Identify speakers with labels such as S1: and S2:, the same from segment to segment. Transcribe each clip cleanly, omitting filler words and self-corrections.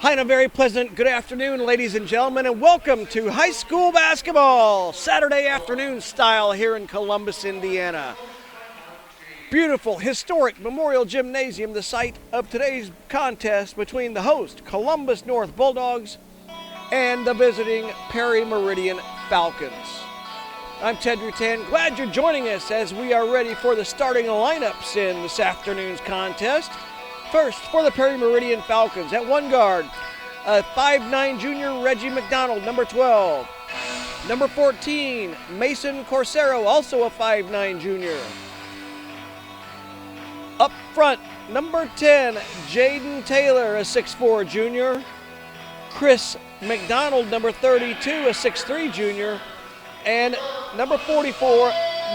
S1: Hi, and a very pleasant good afternoon, ladies and gentlemen, and welcome to high school basketball, Saturday afternoon style here in Columbus, Indiana. Beautiful, historic Memorial Gymnasium, the site of today's contest between the host Columbus North Bulldogs and the visiting Perry Meridian Falcons. I'm Ted Rutan, glad you're joining us as we are ready for the starting lineups in this afternoon's contest. First, for the Perry Meridian Falcons, at one guard, a 5'9 junior Reggie McDonald, number 12. Number 14, Mason Corsero, also a 5'9 junior. Up front, number 10, Jaden Taylor, a 6'4 junior. Chris McDonald, number 32, a 6'3 junior. And number 44,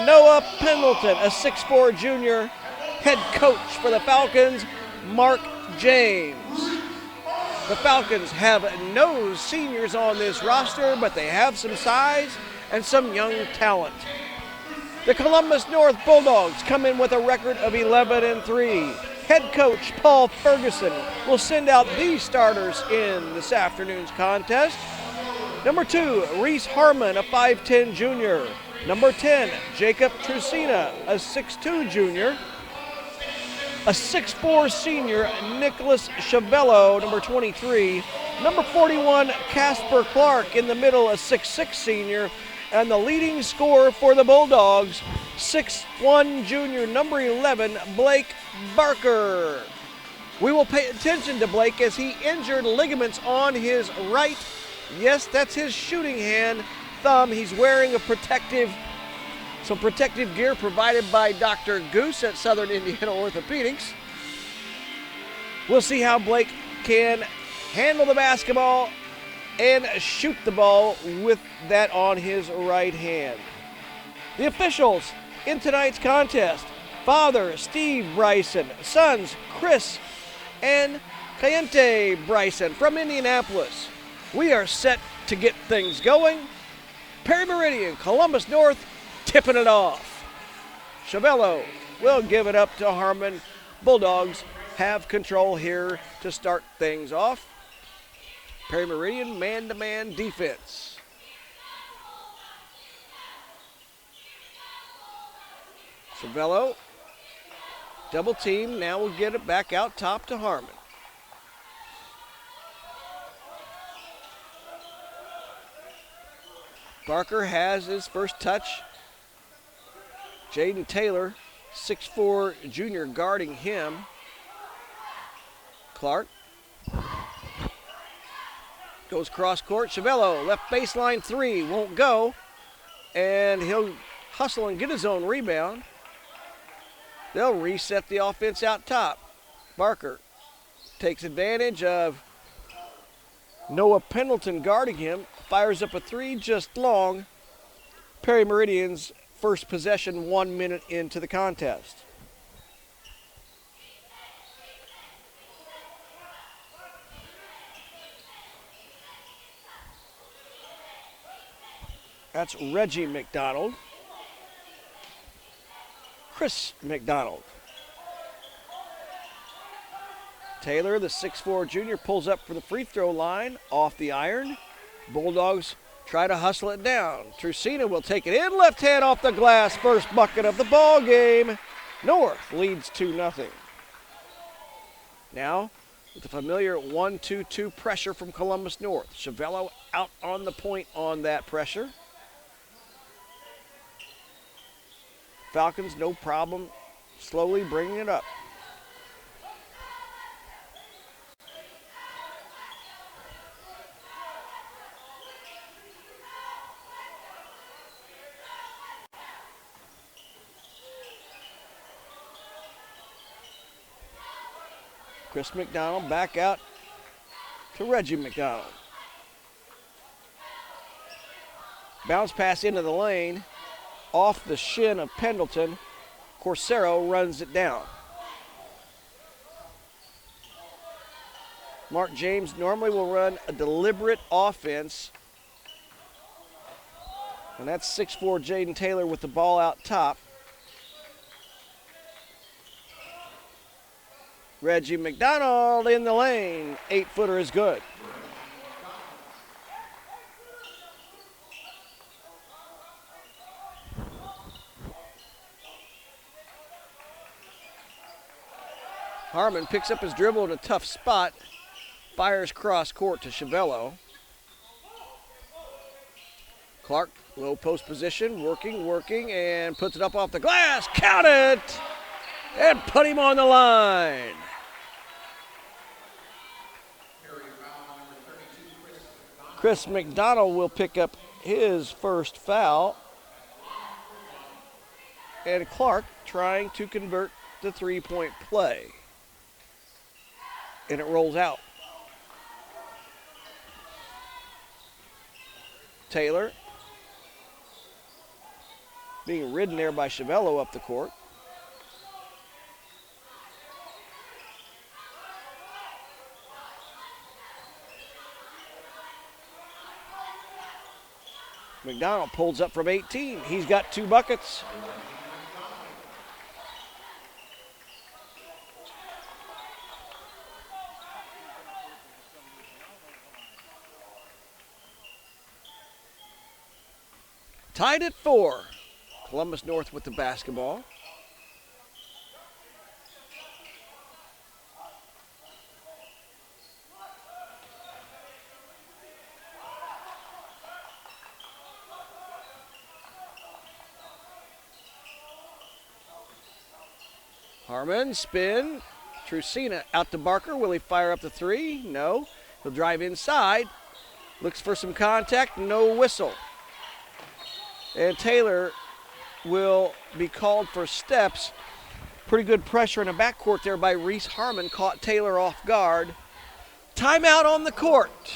S1: Noah Pendleton, a 6'4 junior. Head coach for the Falcons, Mark James. The Falcons have no seniors on this roster, but they have some size and some young talent. The Columbus North Bulldogs come in with a record of 11-3. Head coach Paul Ferguson will send out these starters in this afternoon's contest. Number 2, Reese Harmon, a 5'10 junior. Number 10, Jacob Trusina, a 6'2 junior. A 6'4 senior, Nicholas Chavello, number 23. Number 41, Casper Clark in the middle, a 6'6 senior. And the leading scorer for the Bulldogs, 6'1 junior, number 11, Blake Barker. We will pay attention to Blake as he injured ligaments on his right. Yes, that's his shooting hand, thumb. He's wearing some protective gear provided by Dr. Goose at Southern Indiana Orthopedics. We'll see how Blake can handle the basketball and shoot the ball with that on his right hand. The officials in tonight's contest: father Steve Bryson, sons Chris and Cayente Bryson from Indianapolis. We are set to get things going. Perry Meridian, Columbus North, tipping it off. Chavello will give it up to Harmon. Bulldogs have control here to start things off. Perry Meridian man-to-man defense. Chavello, double team, now will get it back out top to Harmon. Barker has his first touch. Jaden Taylor, 6'4 junior, guarding him. Clark goes cross court. Chavello, left baseline three, won't go. And he'll hustle and get his own rebound. They'll reset the offense out top. Barker takes advantage of Noah Pendleton guarding him. Fires up a three just long. Perry Meridian's first possession 1 minute into the contest. That's Reggie McDonald. Chris McDonald. Taylor, the 6'4 junior, pulls up for the free throw line off the iron. Bulldogs try to hustle it down. Trusina will take it in, left hand off the glass, first bucket of the ball game. North leads 2-0. Now, with the familiar 1-2-2 pressure from Columbus North. Chavello out on the point on that pressure. Falcons, no problem, slowly bringing it up. Chris McDonald back out to Reggie McDonald. Bounce pass into the lane. Off the shin of Pendleton. Corsero runs it down. Mark James normally will run a deliberate offense. And that's 6'4 Jaden Taylor with the ball out top. Reggie McDonald in the lane. 8-footer is good. Harmon picks up his dribble in a tough spot. Fires cross court to Chavello. Clark, low post position, working, and puts it up off the glass. Count it! And put him on the line. Chris McDonald will pick up his first foul. And Clark trying to convert the three-point play. And it rolls out. Taylor being ridden there by Chavello up the court. McDonald pulls up from 18. He's got 2 buckets. Tied at 4. Columbus North with the basketball. Harmon, spin. Trusina out to Barker. Will he fire up the 3? No. He'll drive inside. Looks for some contact. No whistle. And Taylor will be called for steps. Pretty good pressure in the backcourt there by Reese Harmon. Caught Taylor off guard. Timeout on the court.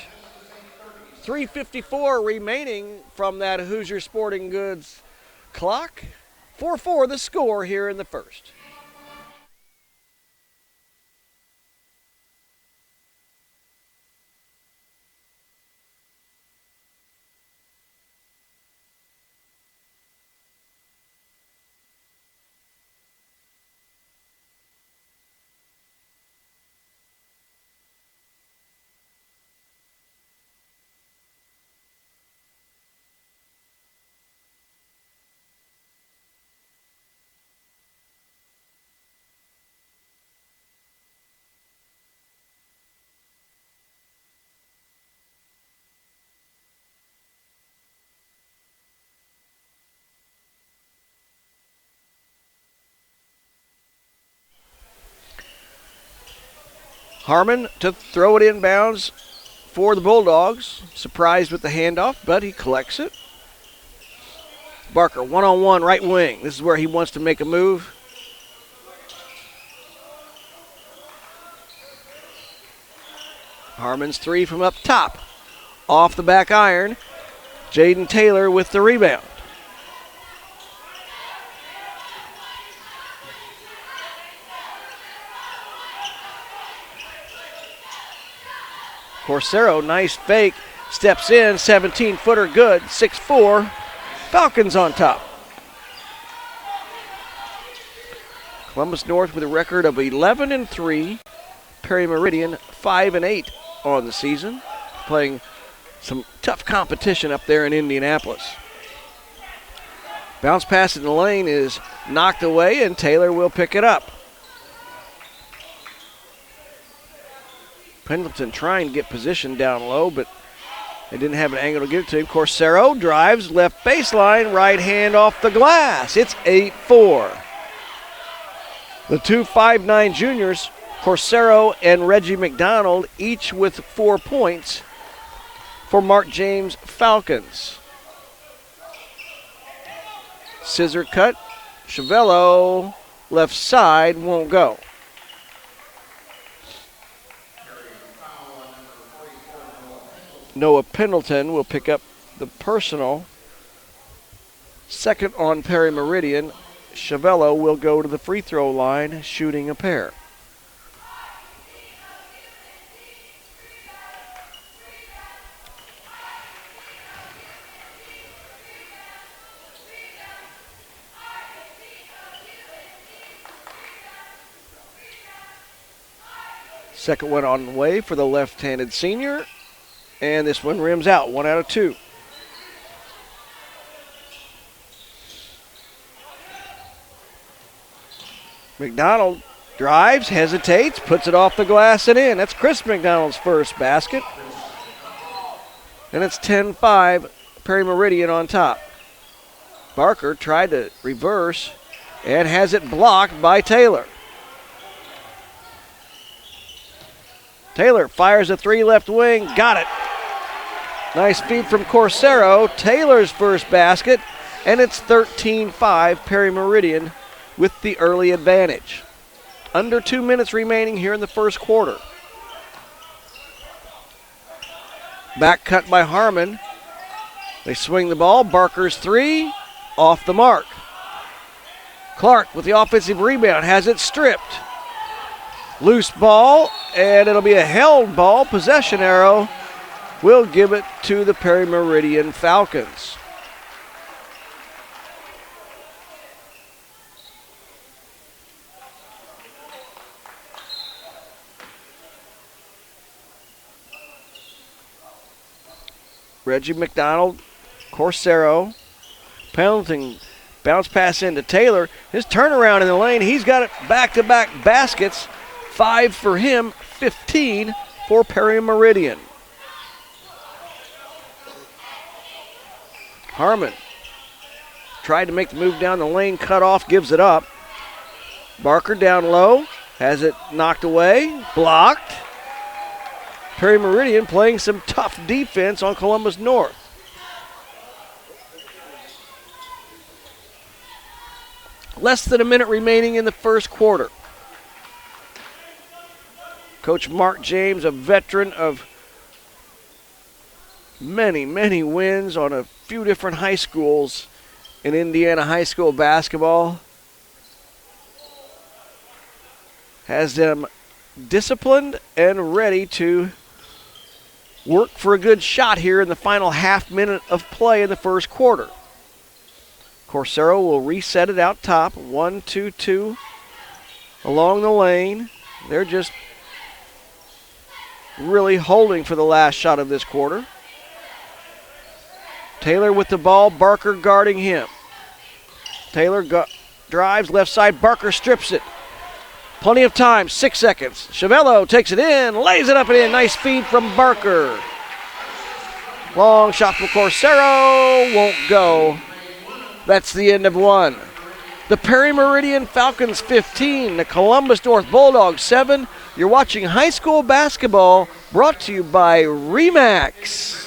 S1: 3:54 remaining from that Hoosier Sporting Goods clock. 4-4 the score here in the first. Harmon to throw it inbounds for the Bulldogs. Surprised with the handoff, but he collects it. Barker, one-on-one, right wing. This is where he wants to make a move. Harmon's 3 from up top. Off the back iron. Jaden Taylor with the rebound. Corsaro, nice fake, steps in, 17-footer good, 6-4. Falcons on top. Columbus North with a record of 11-3. Perry Meridian 5-8 on the season, playing some tough competition up there in Indianapolis. Bounce pass in the lane is knocked away, and Taylor will pick it up. Pendleton trying to get position down low, but they didn't have an angle to get it to him. Corsaro drives left baseline, right hand off the glass. It's 8-4. The two 5'9" juniors, Corsaro and Reggie McDonald, each with 4 points for Mark James Falcons. Scissor cut. Chavello, left side, won't go. Noah Pendleton will pick up the personal. Second on Perry Meridian. Chavello will go to the free throw line, shooting a pair. Second one on the way for the left-handed senior. And this one rims out, 1 out of 2. McDonald drives, hesitates, puts it off the glass and in. That's Chris McDonald's first basket. And it's 10-5, Perry Meridian on top. Barker tried to reverse and has it blocked by Taylor. Taylor fires a 3 left wing, got it. Nice feed from Corsero, Taylor's first basket, and it's 13-5, Perry Meridian with the early advantage. Under 2 minutes remaining here in the first quarter. Back cut by Harmon. They swing the ball, Barker's 3, off the mark. Clark with the offensive rebound, has it stripped. Loose ball, and it'll be a held ball. Possession arrow will give it to the Perry Meridian Falcons. Reggie McDonald, Corsero, Pendleton, bounce pass into Taylor. His turnaround in the lane, he's got it back-to-back baskets. 5 for him, 15 for Perry Meridian. Harmon tried to make the move down the lane, cut off, gives it up. Barker down low, has it knocked away, blocked. Perry Meridian playing some tough defense on Columbus North. Less than a minute remaining in the first quarter. Coach Mark James, a veteran of many, many wins on a few different high schools in Indiana high school basketball, has them disciplined and ready to work for a good shot here in the final half minute of play in the first quarter. Corsero will reset it out top, 1-2-2 along the lane. They're just really holding for the last shot of this quarter. Taylor with the ball, Barker guarding him. Taylor drives left side, Barker strips it. Plenty of time, 6 seconds. Chavello takes it in, lays it up and in. Nice feed from Barker. Long shot from Corsero, won't go. That's the end of one. The Perry Meridian Falcons 15, the Columbus North Bulldogs 7. You're watching high school basketball brought to you by RE/MAX.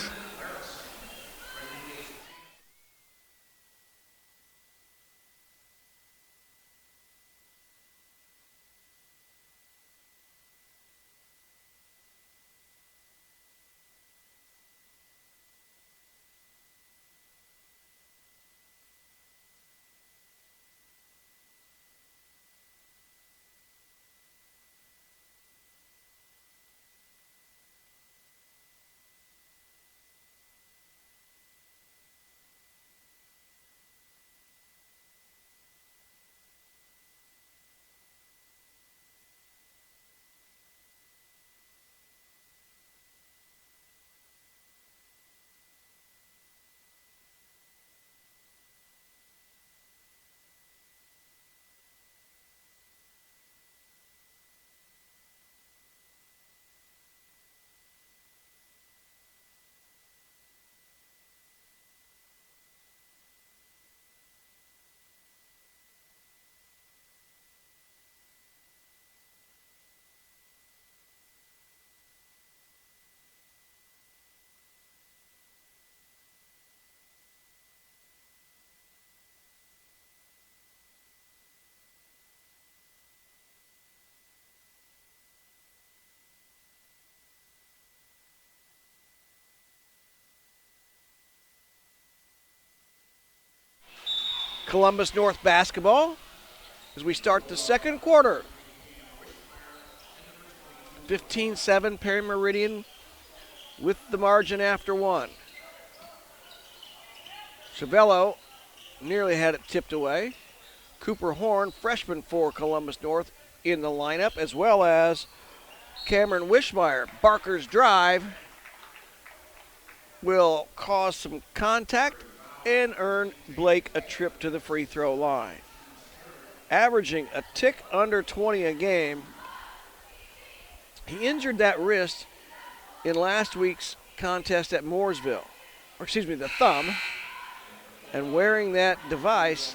S1: Columbus North basketball as we start the second quarter. 15-7 Perry Meridian with the margin after one. Chavello nearly had it tipped away. Cooper Horn, freshman for Columbus North, in the lineup, as well as Cameron Wishmeyer. Barker's drive will cause some contact and earn Blake a trip to the free throw line. Averaging a tick under 20 a game. He injured that wrist in last week's contest at Mooresville, the thumb, and wearing that device,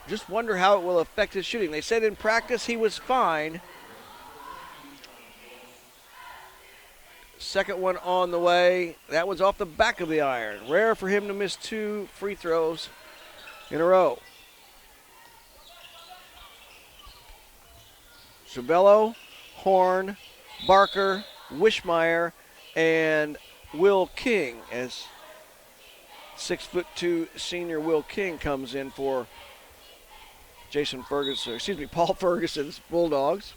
S1: just wonder how it will affect his shooting. They said in practice he was fine. Second one on the way. That was off the back of the iron. Rare for him to miss 2 free throws in a row. Civello, Horn, Barker, Wishmeyer, and Will King, as 6'2" senior Will King comes in for Paul Ferguson's Bulldogs.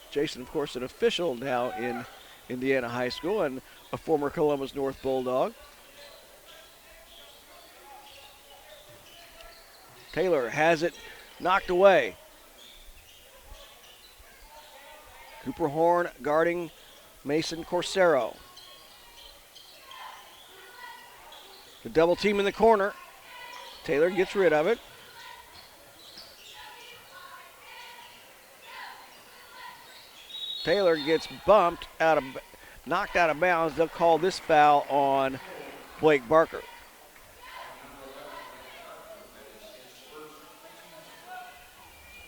S1: Jason, of course, an official now in Indiana High School and a former Columbus North Bulldog. Taylor has it knocked away. Cooper Horn guarding Mason Corsero. The double team in the corner. Taylor gets rid of it. Taylor gets knocked out of bounds. They'll call this foul on Blake Barker.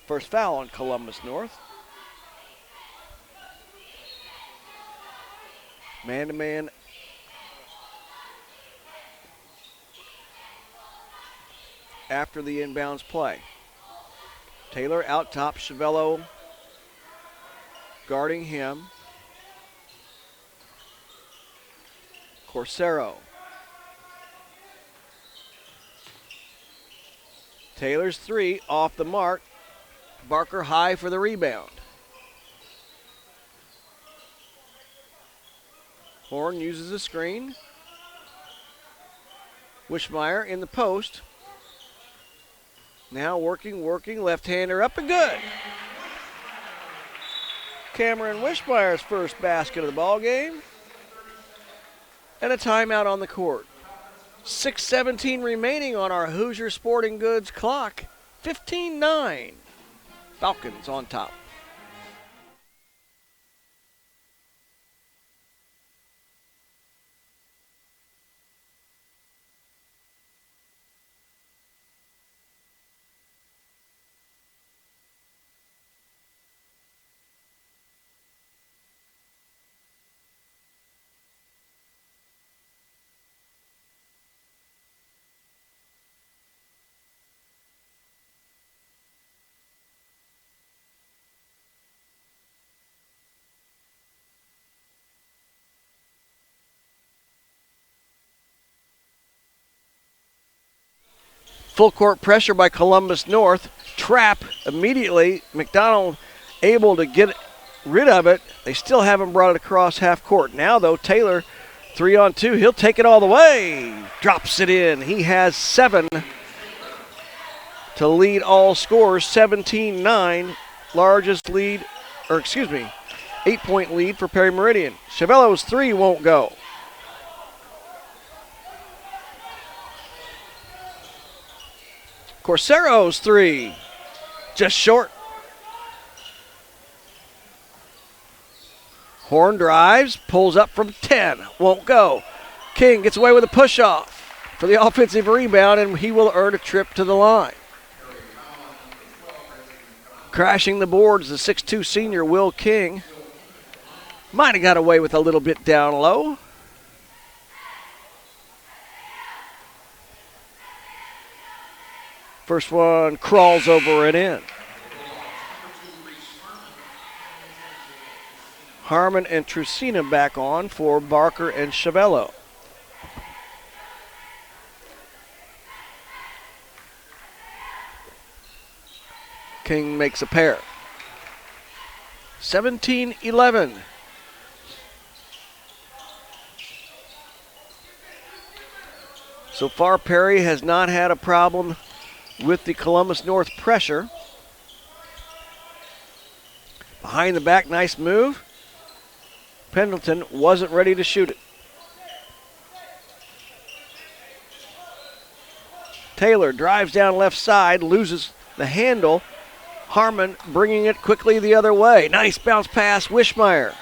S1: First foul on Columbus North. Man-to-man. After the inbounds play. Taylor out top, Civello guarding him. Corsero. Taylor's 3 off the mark. Barker high for the rebound. Horn uses a screen. Wishmeyer in the post. Now working, left-hander up and good. Cameron Wishmeyer's first basket of the ball game. And a timeout on the court. 6:17 remaining on our Hoosier Sporting Goods clock. 15-9. Falcons on top. Full court pressure by Columbus North. Trap immediately. McDonald able to get rid of it. They still haven't brought it across half court. Now, though, Taylor 3-on-2. He'll take it all the way. Drops it in. He has 7 to lead all scores. 17-9. Largest lead, 8-point lead for Perry Meridian. Civello's 3 won't go. Corsero's 3, just short. Horn drives, pulls up from 10, won't go. King gets away with a push-off for the offensive rebound, and he will earn a trip to the line. Crashing the boards, the 6'2 senior Will King. Might have got away with a little bit down low. First one crawls over and in. Harmon and Trusina back on for Barker and Civello. King makes a pair. 17-11. So far, Perry has not had a problem with the Columbus North pressure. Behind the back, nice move. Pendleton wasn't ready to shoot it. Taylor drives down left side, loses the handle. Harmon bringing it quickly the other way. Nice bounce pass, Wishmeyer.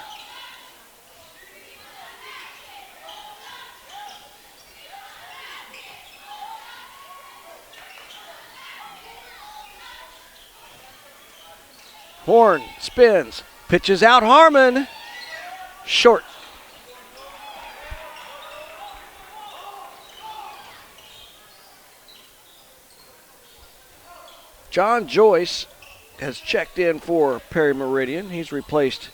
S1: Horn spins, pitches out Harmon. Short. John Joyce has checked in for Perry Meridian. He's replaced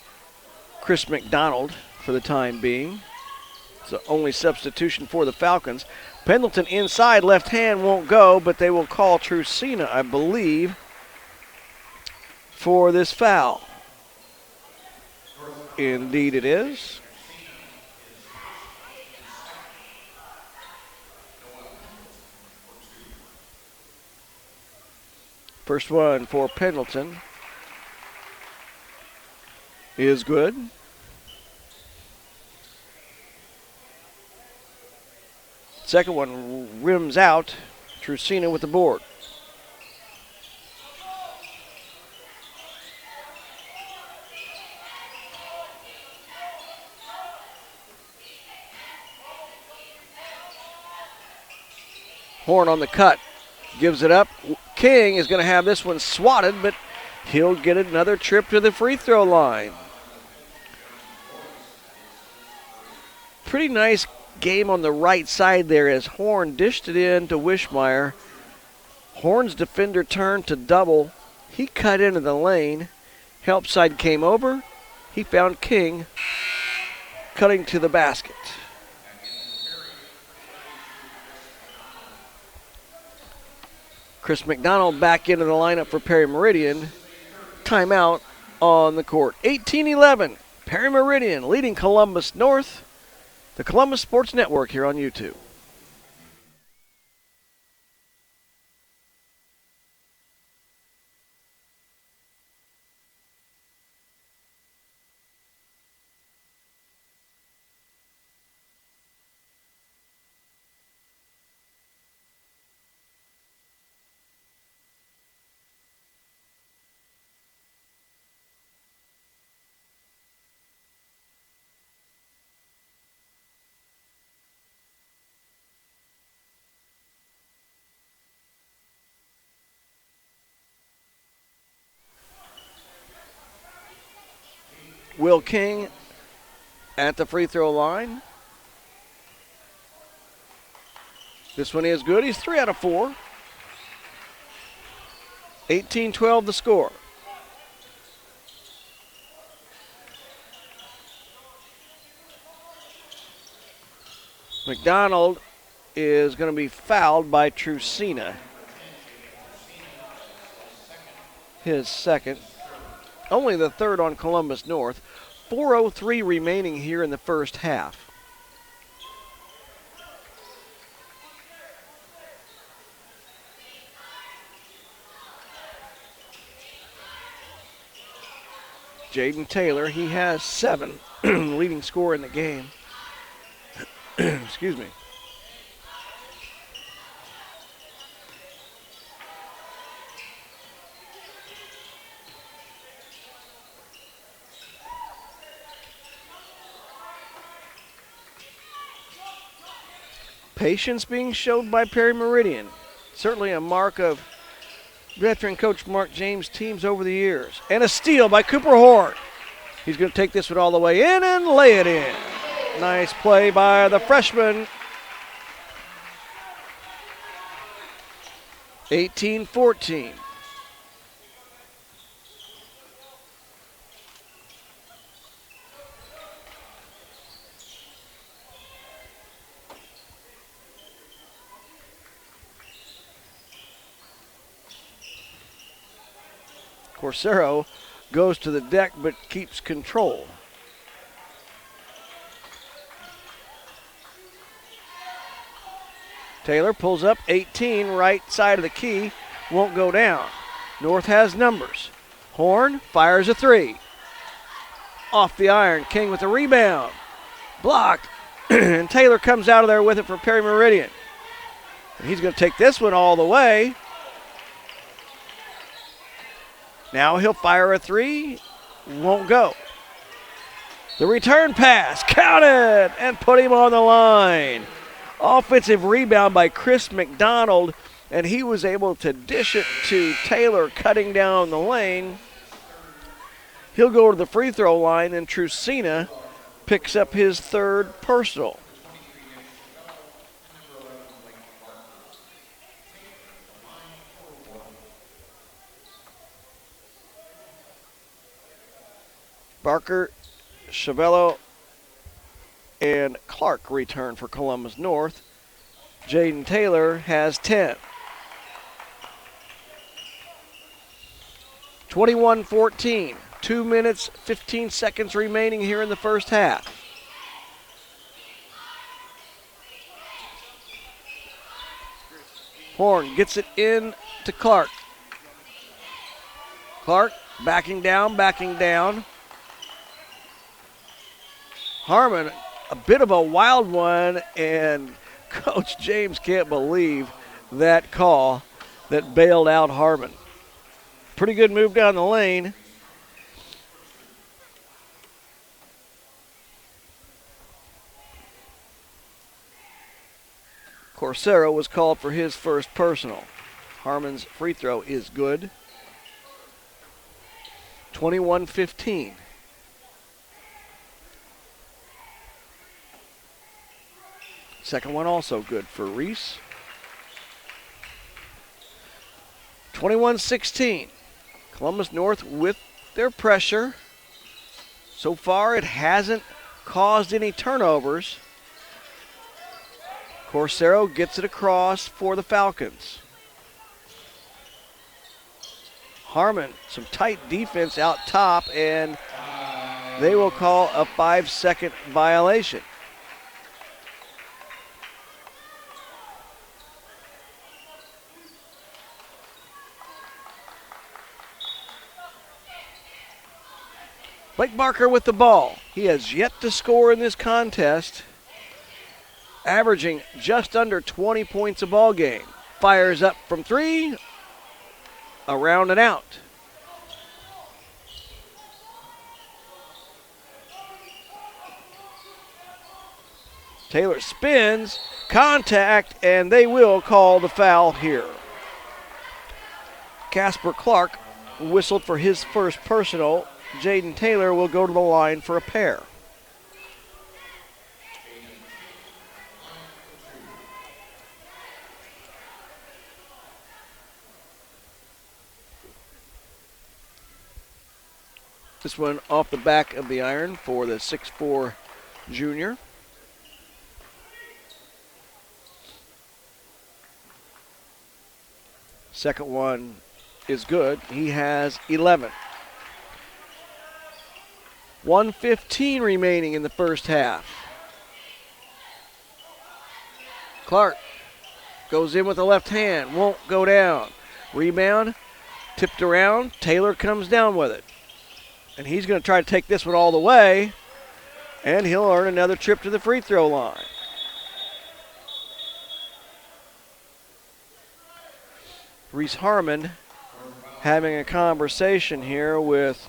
S1: Chris McDonald for the time being. It's the only substitution for the Falcons. Pendleton inside, left hand won't go, but they will call Trucina, I believe, for this foul. Indeed it is. First one for Pendleton is good. Second one rims out. Trucina with the board. Horn on the cut. Gives it up. King is going to have this one swatted, but he'll get another trip to the free throw line. Pretty nice game on the right side there as Horn dished it in to Wishmeyer. Horn's defender turned to double. He cut into the lane. Help side came over. He found King cutting to the basket. Chris McDonald back into the lineup for Perry Meridian. Timeout on the court. 18-11. Perry Meridian leading Columbus North. The Columbus Sports Network here on YouTube. Will King at the free throw line. This one is good. He's 3 out of 4. 18-12 the score. McDonald is going to be fouled by Trucina. His second. Only the third on Columbus North. 4:03 remaining here in the first half. Jaden Taylor, he has 7, leading scorer in the game. Excuse me. Patience being showed by Perry Meridian. Certainly a mark of veteran coach Mark James' teams over the years. And a steal by Cooper Horn. He's going to take this one all the way in and lay it in. Nice play by the freshman. 18-14. Corsero goes to the deck but keeps control. Taylor pulls up 18, right side of the key, won't go down. North has numbers. Horn fires a 3. off the iron. King with the rebound. Blocked. And Taylor comes out of there with it for Perry Meridian. And he's going to take this one all the way. Now he'll fire a three. Won't go. The return pass. Counted and put him on the line. Offensive rebound by Chris McDonald. And he was able to dish it to Taylor cutting down the lane. He'll go to the free throw line, and Trusina picks up his third personal. Barker, Chavello, and Clark return for Columbus North. Jaden Taylor has 10. 21-14. 2 minutes, 15 seconds remaining here in the first half. Horn gets it in to Clark. Clark backing down, backing down. Harmon, a bit of a wild one, and Coach James can't believe that call that bailed out Harmon. Pretty good move down the lane. Corsero was called for his first personal. Harmon's free throw is good. 21-15. Second one also good for Reese. 21-16. Columbus North with their pressure. So far it hasn't caused any turnovers. Corsero gets it across for the Falcons. Harmon, some tight defense out top, and they will call a 5-second violation. Blake Barker with the ball. He has yet to score in this contest, averaging just under 20 points a ball game. Fires up from three, around and out. Taylor spins, contact, and they will call the foul here. Casper Clark whistled for his first personal. Jaden Taylor will go to the line for a pair. This one off the back of the iron for the 6'4" junior. Second one is good. He has 11. 1:15 remaining in the first half. Clark goes in with the left hand, won't go down. Rebound, tipped around. Taylor comes down with it. And he's going to try to take this one all the way, and he'll earn another trip to the free throw line. Reese Harmon having a conversation here with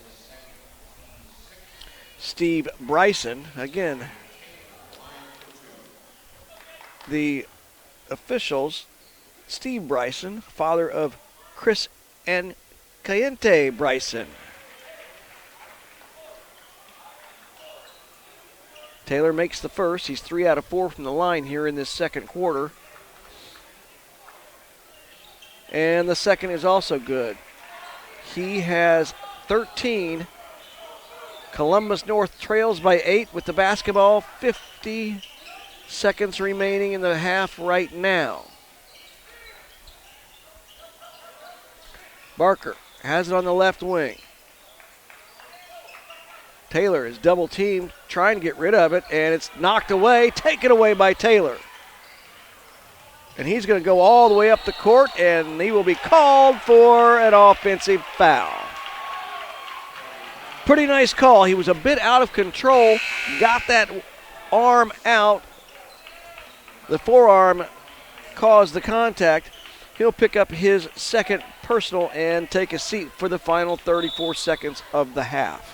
S1: Steve Bryson. Again, the officials, Steve Bryson, father of Chris and Cayente Bryson. Taylor makes the first. He's 3 out of 4 from the line here in this second quarter. And the second is also good. He has 13. Columbus North trails by 8 with the basketball. 50 seconds remaining in the half right now. Barker has it on the left wing. Taylor is double teamed, trying to get rid of it, and it's knocked away, taken away by Taylor. And he's going to go all the way up the court, and he will be called for an offensive foul. Pretty nice call. He was a bit out of control, got that arm out. The forearm caused the contact. He'll pick up his second personal and take a seat for the final 34 seconds of the half.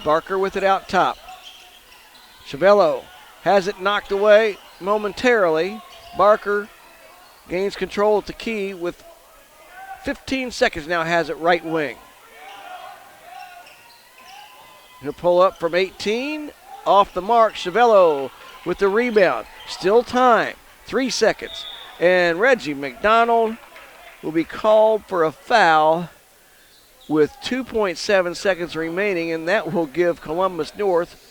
S1: Barker with it out top. Chavello has it knocked away momentarily. Barker gains control at the key with 15 seconds now, has it right wing. He'll pull up from 18, off the mark. Chavello with the rebound. Still time, 3 seconds. And Reggie McDonald will be called for a foul with 2.7 seconds remaining, and that will give Columbus North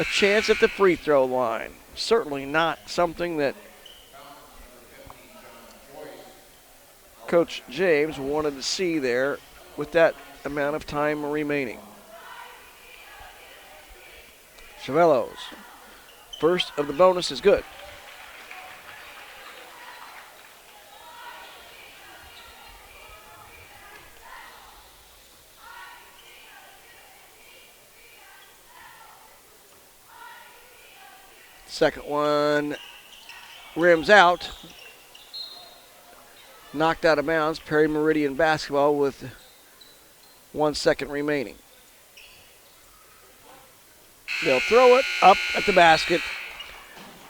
S1: a chance at the free throw line. Certainly not something that Coach James wanted to see there with that amount of time remaining. Chavello's first of the bonus is good. Second one rims out. Knocked out of bounds. Perry Meridian basketball with 1 second remaining. They'll throw it up at the basket,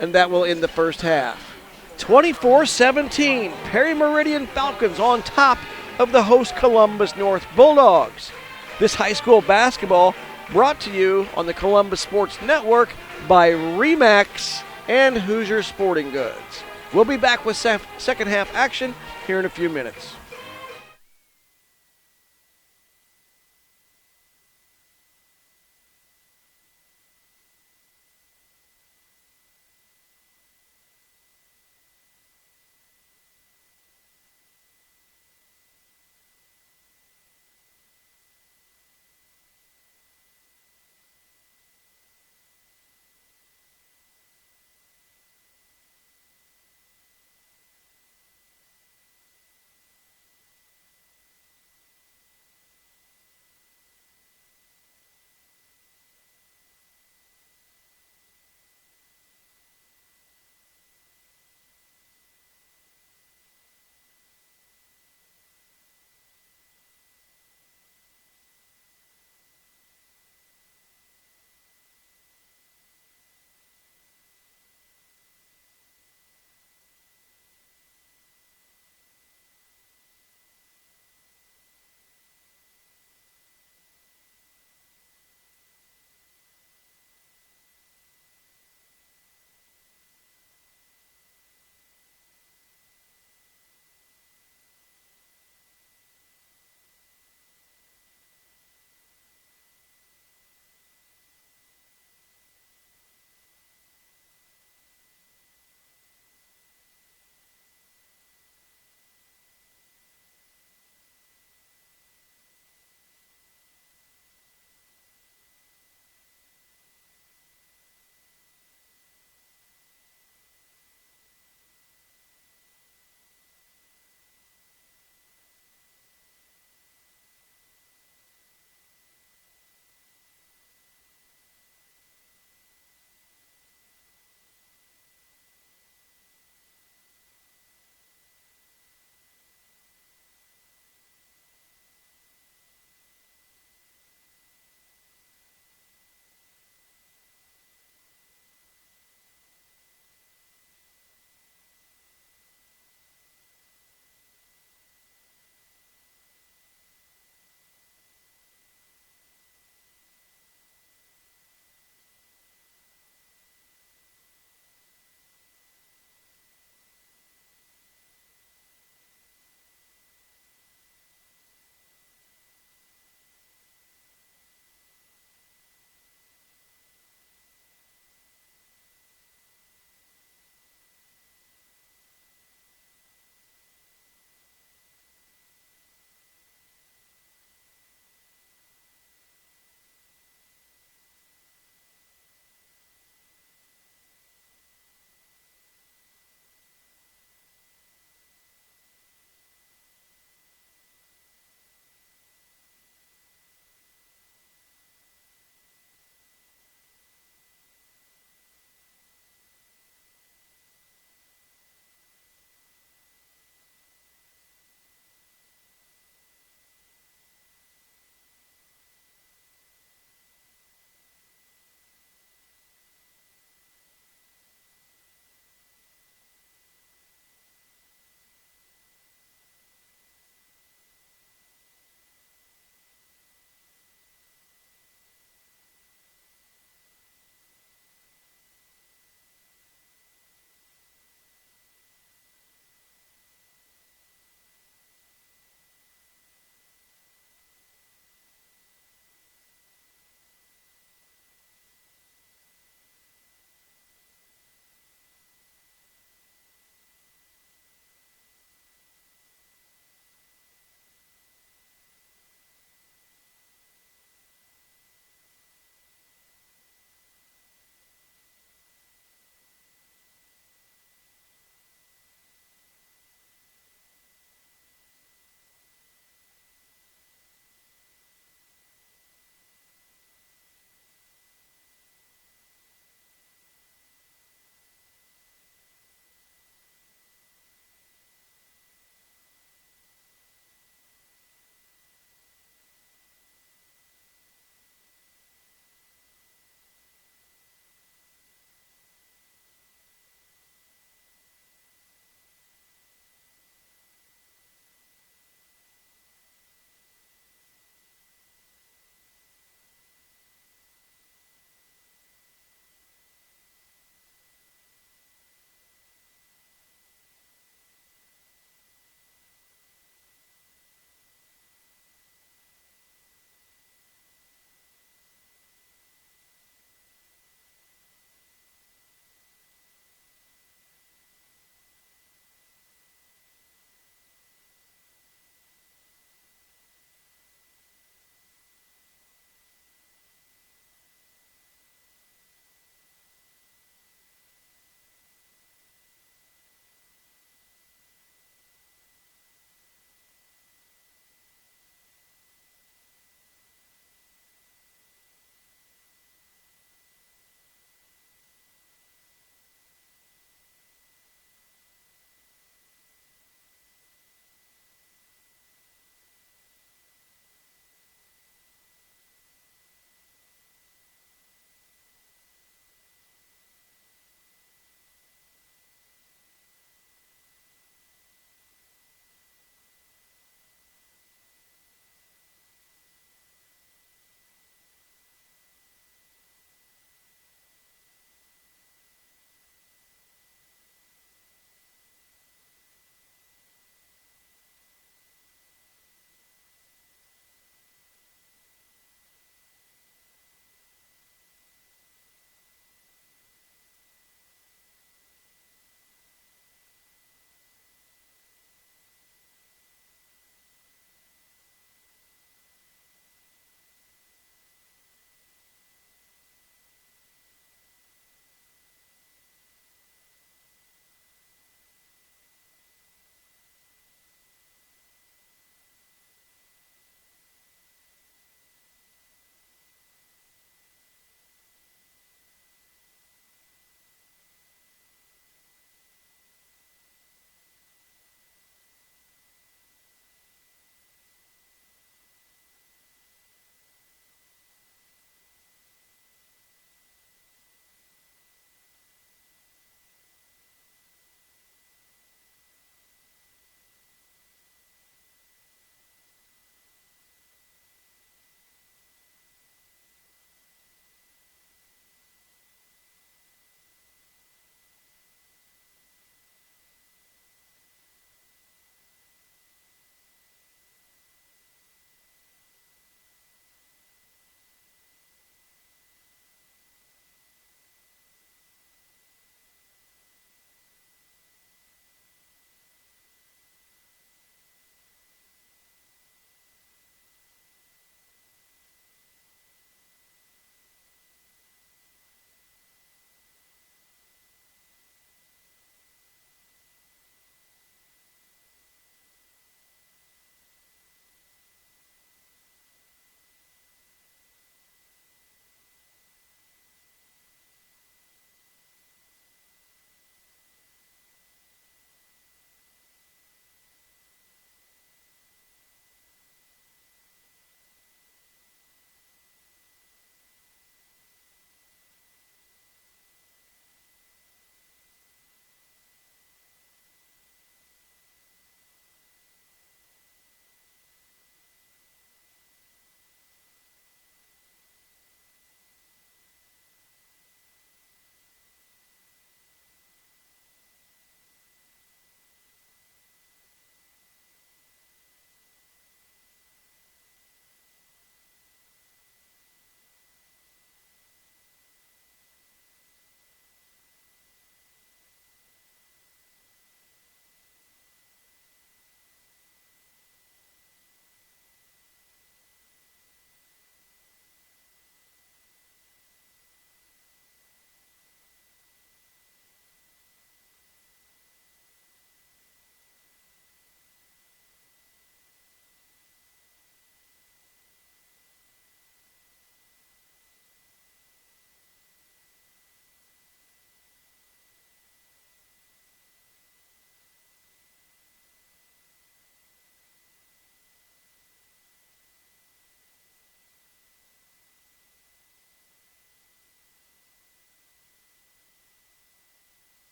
S1: and that will end the first half. 24-17, Perry Meridian Falcons on top of the host Columbus North Bulldogs. This high school basketball brought to you on the Columbus Sports Network by Remax and Hoosier Sporting Goods. We'll be back with second half action here in a few minutes.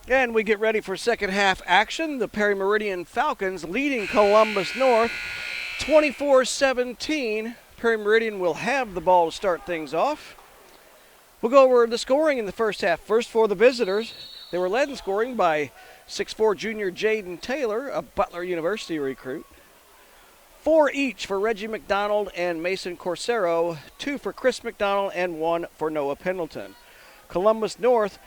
S1: And we get ready for second half action. The Perry Meridian Falcons leading Columbus North 24-17. Perry Meridian will have the ball to start things off. We'll go over the scoring in the first half. First for the visitors, they were led in scoring by 6'4" junior Jaden Taylor, a Butler University recruit. 4 each for Reggie McDonald and Mason Corsero, 2 for Chris McDonald, and 1 for Noah Pendleton. Columbus North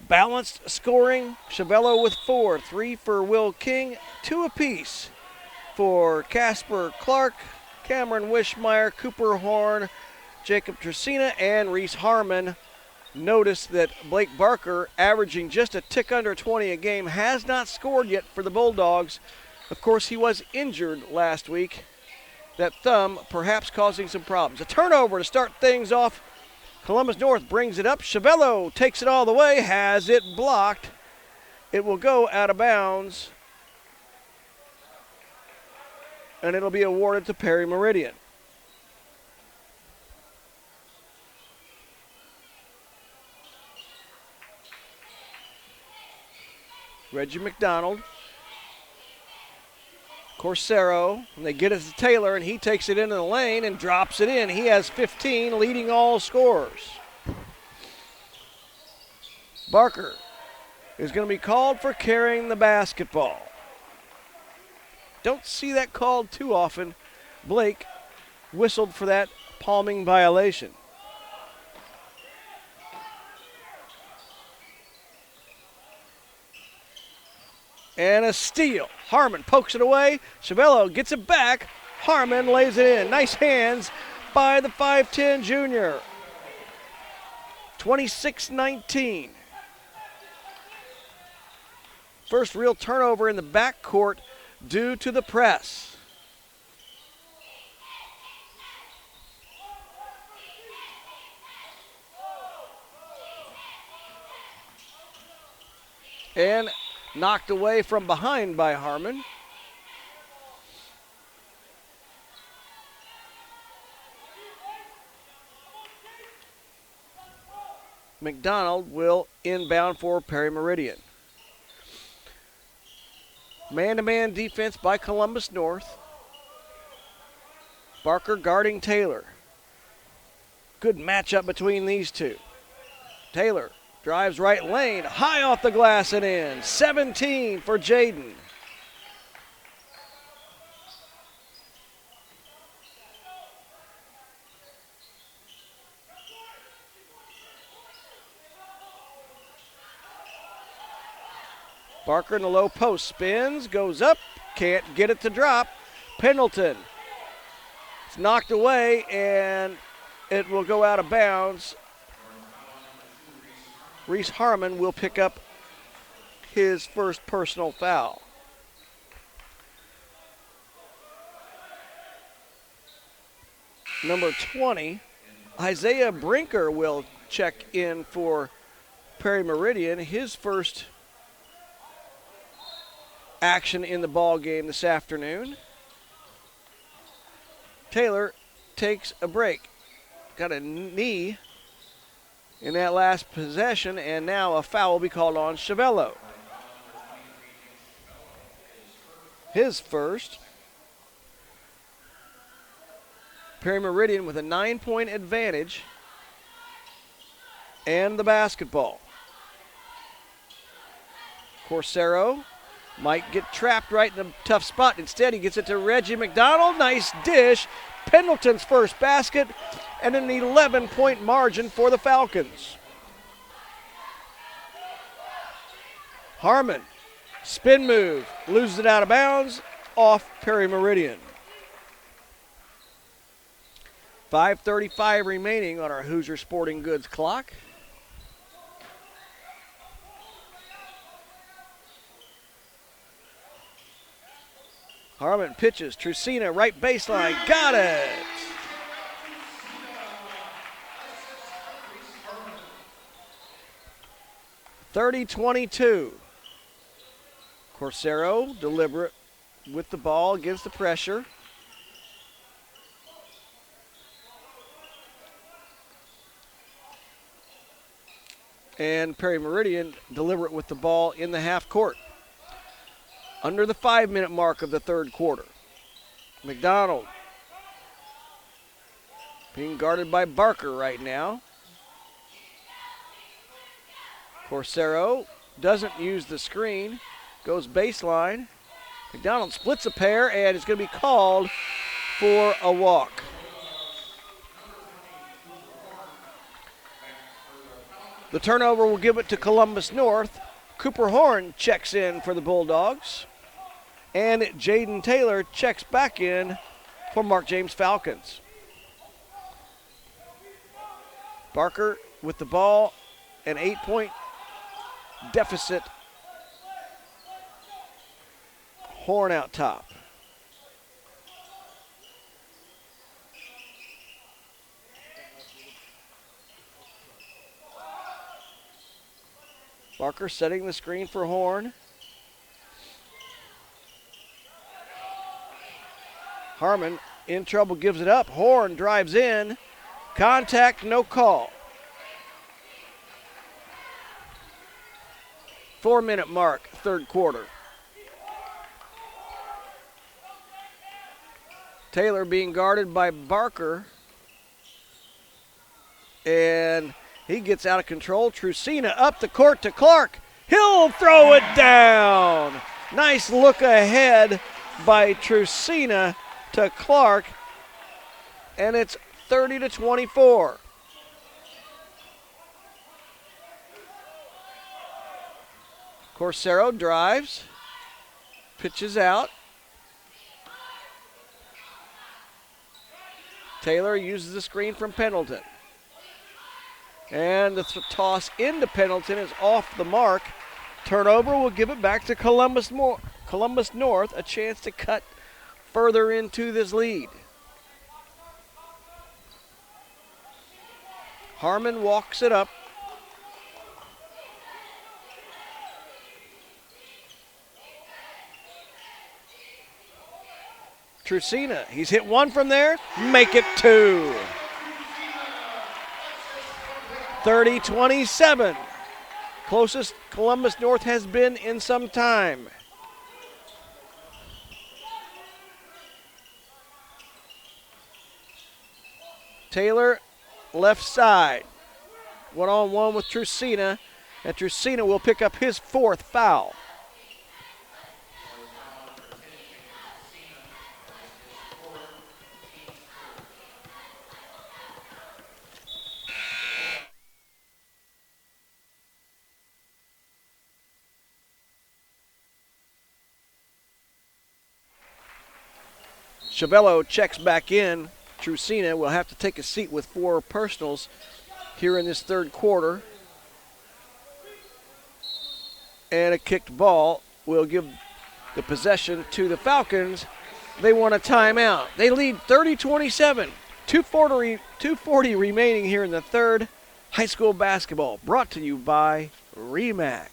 S1: balanced scoring. Chavello with 4, 3 for Will King, 2 apiece for Casper Clark, Cameron Wishmeyer, Cooper Horn, Jacob Tresina, and Reese Harmon. Notice that Blake Barker, averaging just a tick under 20 a game, has not scored yet for the Bulldogs. Of course, he was injured last week. That thumb perhaps causing some problems. A turnover to start things off. Columbus North brings it up. Chavello takes it all the way, has it blocked. It will go out of bounds, and it'll be awarded to Perry Meridian. Reggie McDonald, Corsero, and they get it to Taylor, and he takes it into the lane and drops it in. He has 15, leading all scorers. Barker is going to be called for carrying the basketball. Don't see that called too often. Blake whistled for that palming violation. And a steal. Harmon pokes it away. Chavello gets it back. Harmon lays it in. Nice hands by the 5'10 junior. 26-19. First real turnover in the backcourt due to the press. And knocked away from behind by Harmon. McDonald will inbound for Perry Meridian. Man-to-man defense by Columbus North. Barker guarding Taylor. Good matchup between these two. Taylor drives right lane, high off the glass and in. 17 for Jaden. Barker in the low post, spins, goes up, can't get it to drop. Pendleton. It's knocked away and it will go out of bounds. Reese Harmon will pick up his first personal foul. Number 20, Isaiah Brinker will check in for Perry Meridian, his first action in the ball game this afternoon. Taylor takes a break. Got a knee in that last possession, and now a foul will be called on Chavello. His first. Perry Meridian with a 9-point advantage and the basketball. Corsero might get trapped right in a tough spot. Instead, he gets it to Reggie McDonald. Nice dish. Pendleton's first basket, and an 11-point margin for the Falcons. Harmon, spin move, loses it out of bounds, off Perry Meridian. 5:35 remaining on our Hoosier Sporting Goods clock. Harmon pitches, Trusina, right baseline, got it! (30-22). Corsero, deliberate with the ball, against the pressure. and Perry Meridian deliver it with the ball in the half court. Under the 5-minute mark of the third quarter. McDonald being guarded by Barker right now. Corsaro doesn't use the screen, goes baseline. McDonald splits a pair and is going to be called for a walk. The turnover will give it to Columbus North. Cooper Horn checks in for the Bulldogs. And Jaden Taylor checks back in for Mark James Falcons. Barker with the ball, an 8-point deficit. Horn out top. Barker setting the screen for Horn. Harmon in trouble, gives it up. Horn drives in. Contact, no call. 4-minute mark, third quarter. Taylor being guarded by Barker. And he gets out of control. Trusina up the court to Clark. He'll throw it down. Nice look ahead by Trusina to Clark. And it's 30-24. Corsaro drives. Pitches out. Taylor uses the screen from Pendleton. And the toss into Pendleton is off the mark. Turnover will give it back to Columbus North, a chance to cut further into this lead. Harmon walks it up. Trusina, he's hit one from there, make it two. 30-27. Closest Columbus North has been in some time. Taylor, left side. One-on-one with Trusina, and Trusina will pick up his fourth foul. Chavello checks back in. Trusina will have to take a seat with 4 personals here in this third quarter. And a kicked ball will give the possession to the Falcons. They want a timeout. They lead 30-27. 2:40 remaining here in the third. High school basketball brought to you by Remax.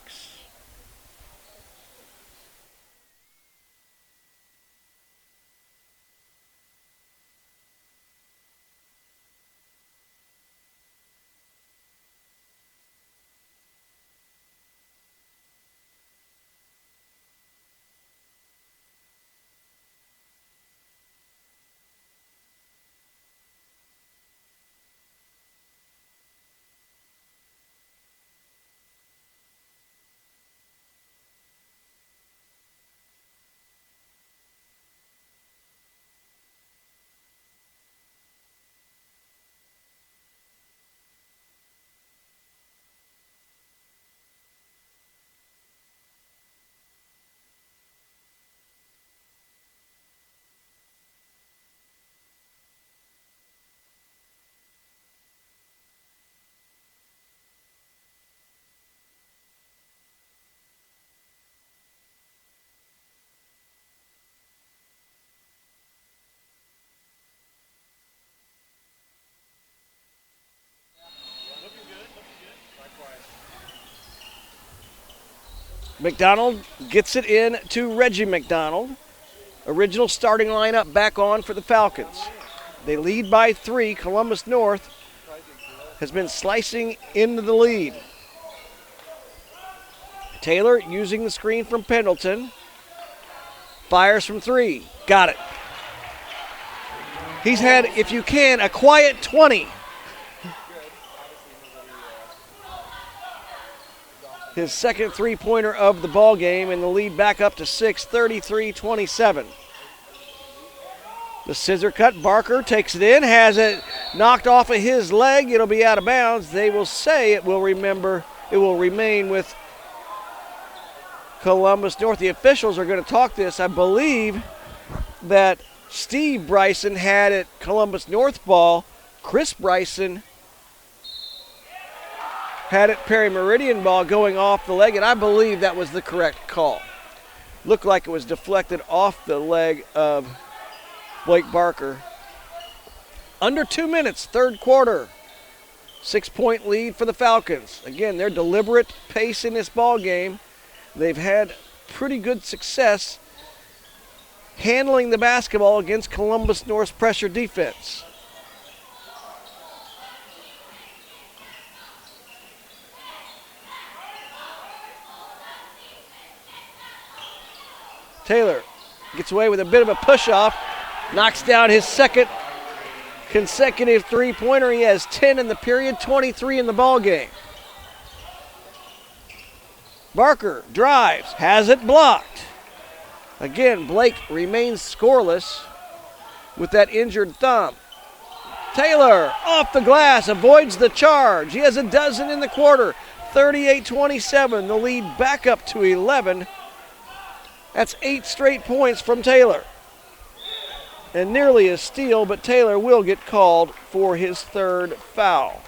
S1: McDonald gets it in to Reggie McDonald. Original starting lineup back on for the Falcons. They lead by 3. Columbus North has been slicing into the lead. Taylor using the screen from Pendleton. Fires from 3. Got it. He's had, if you can, a quiet 20. His second three-pointer of the ball game, and the lead back up to 6, 33-27. The scissor cut, Barker takes it in, has it knocked off of his leg. It'll be out of bounds. They will say it will remain with Columbus North. The officials are going to talk this. I believe that Steve Bryson had it Columbus North ball. Chris Bryson had it Perry Meridian ball going off the leg, and I believe that was the correct call. Looked like it was deflected off the leg of Blake Barker. Under 2 minutes, third quarter. 6-point lead for the Falcons. Again, their deliberate pace in this ball game. They've had pretty good success handling the basketball against Columbus North's pressure defense. Taylor gets away with a bit of a push-off, knocks down his second consecutive three-pointer. He has 10 in the period, 23 in the ball game. Barker drives, has it blocked. Again, Blake remains scoreless with that injured thumb. Taylor off the glass, avoids the charge. He has a dozen in the quarter, 38-27. The lead back up to 11. That's 8 straight points from Taylor. And nearly a steal, but Taylor will get called for his third foul.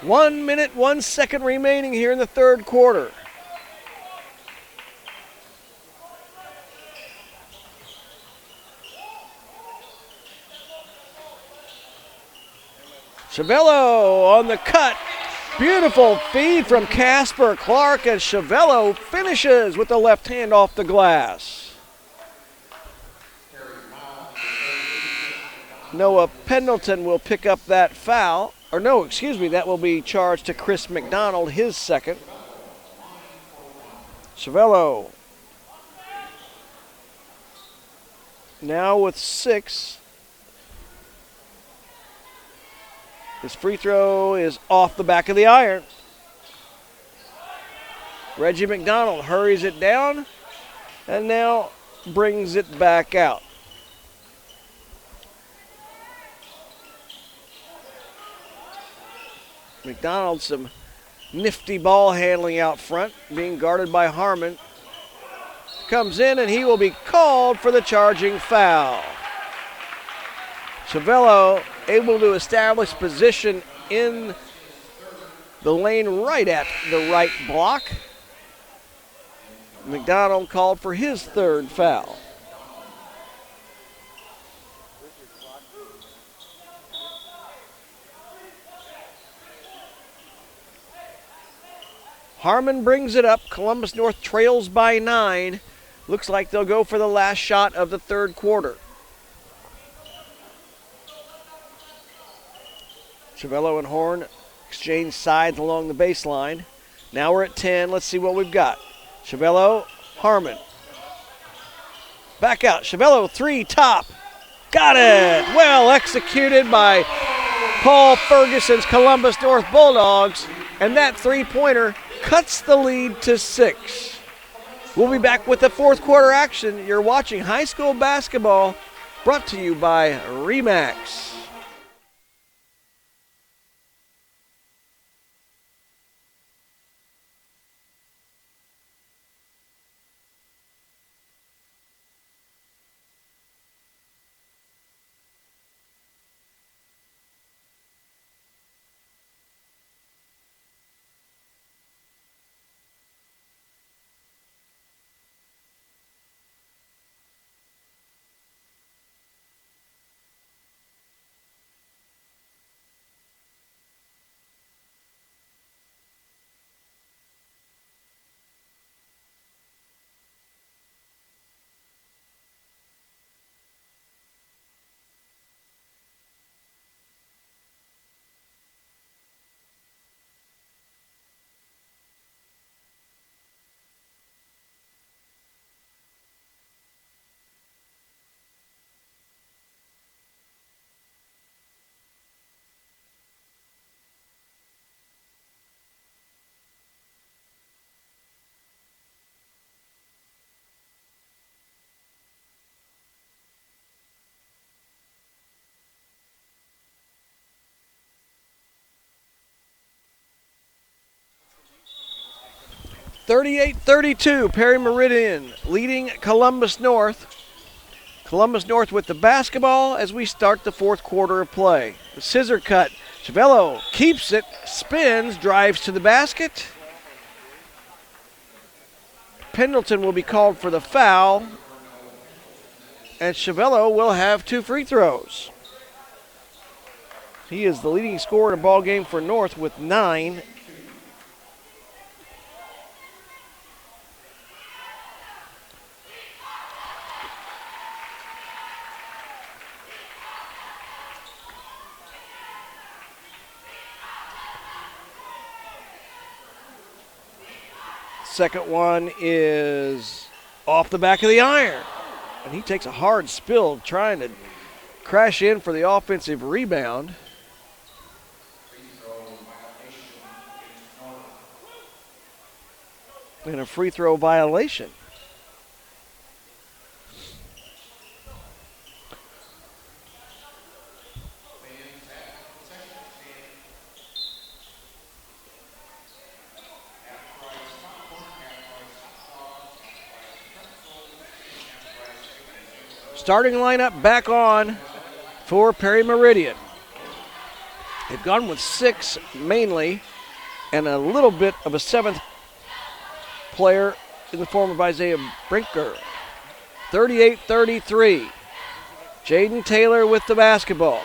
S1: One minute, 1 second remaining here in the third quarter. Chavello on the cut. Beautiful feed from Casper Clark, and Chavello finishes with the left hand off the glass. Noah Pendleton will pick up that foul. Or no, excuse me, that will be charged to Chris McDonald, his second. Chavello now with 6. His free throw is off the back of the iron. Reggie McDonald hurries it down and now brings it back out. McDonald, some nifty ball handling out front, being guarded by Harmon. Comes in and he will be called for the charging foul. Chavello able to establish position in the lane right at the right block. McDonald called for his third foul. Harmon brings it up. Columbus North trails by 9. Looks like they'll go for the last shot of the third quarter. Chavello and Horn exchange sides along the baseline. Now we're at 10. Let's see what we've got. Chavello, Harmon. Back out. Chavello, 3, top. Got it. Well executed by Paul Ferguson's Columbus North Bulldogs. And that three-pointer cuts the lead to 6. We'll be back with the fourth quarter action. You're watching high school basketball, brought to you by Remax. 38-32, Perry Meridian leading Columbus North. Columbus North with the basketball as we start the fourth quarter of play. The scissor cut. Chavello keeps it, spins, drives to the basket. Pendleton will be called for the foul, and Chavello will have 2 free throws. He is the leading scorer in the ball game for North with 9. Second one is off the back of the iron. And he takes a hard spill trying to crash in for the offensive rebound. And a free throw violation. Starting lineup back on for Perry Meridian. They've gone with 6 mainly and a little bit of a 7th player in the form of Isaiah Brinker. 38-33. Jaden Taylor with the basketball.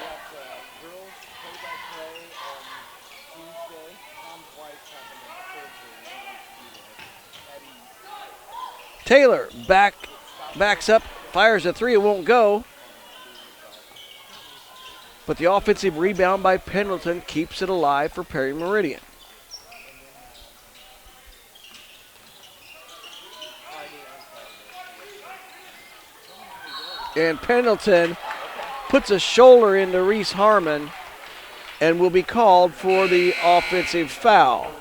S1: Taylor backs up, fires a 3, it won't go. But the offensive rebound by Pendleton keeps it alive for Perry Meridian. And Pendleton puts a shoulder into Reese Harmon and will be called for the offensive foul.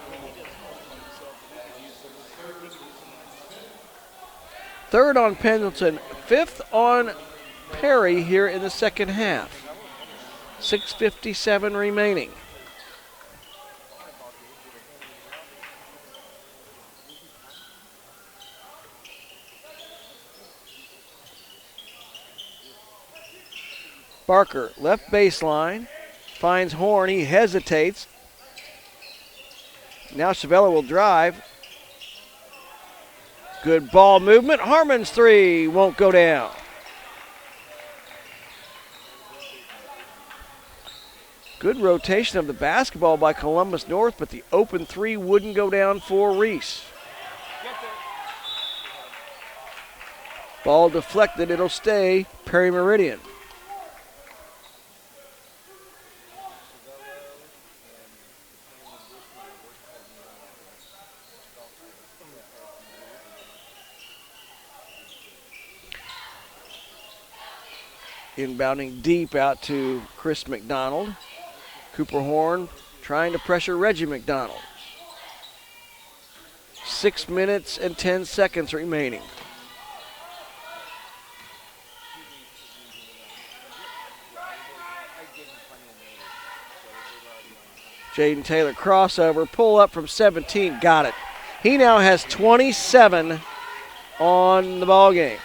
S1: Third on Pendleton, 5th on Perry here in the second half. 6:57 remaining. Barker, left baseline, finds Horn, he hesitates. Now Chavello will drive. Good ball movement. Harmon's 3 won't go down. Good rotation of the basketball by Columbus North, but the open 3 wouldn't go down for Reese. Ball deflected. It'll stay Perry Meridian. Inbounding deep out to Chris McDonald. Cooper Horn trying to pressure Reggie McDonald. 6 minutes and 10 seconds remaining. Jaden Taylor crossover, pull up from 17, got it. He now has 27 on the ball game.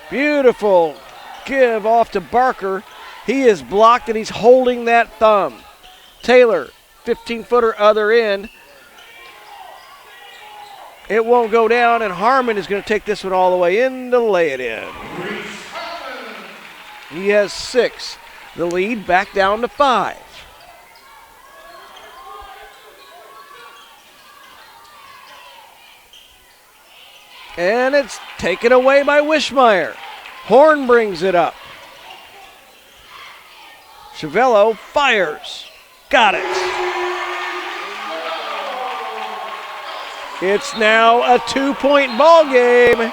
S1: Beautiful give off to Barker. He is blocked and he's holding that thumb. Taylor, 15-footer other end. It won't go down, and Harmon is going to take this one all the way in to lay it in. He has 6. The lead back down to 5. And it's taken away by Wishmeyer. Horn brings it up. Chavello fires. Got it. It's now a 2-point ball game.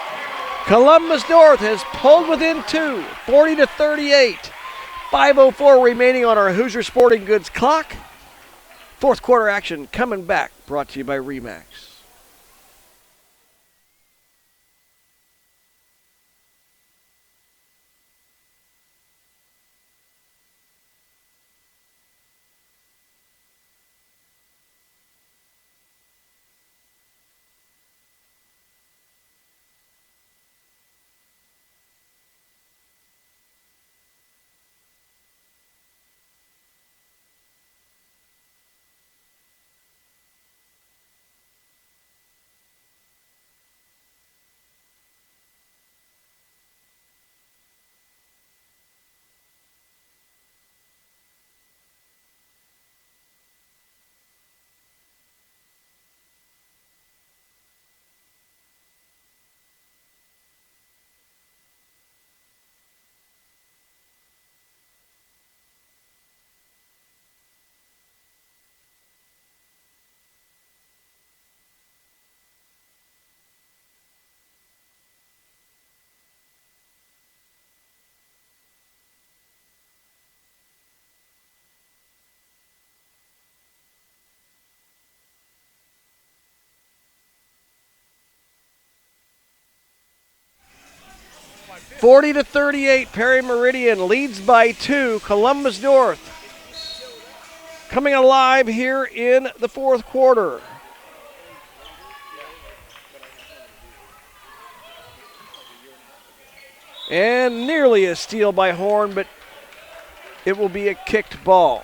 S1: Columbus North has pulled within 2, 40-38. 5:04 remaining on our Hoosier Sporting Goods clock. Fourth quarter action coming back, brought to you by Remax. 40-38, Perry Meridian leads by 2. Columbus North coming alive here in the fourth quarter. And nearly a steal by Horn, but it will be a kicked ball.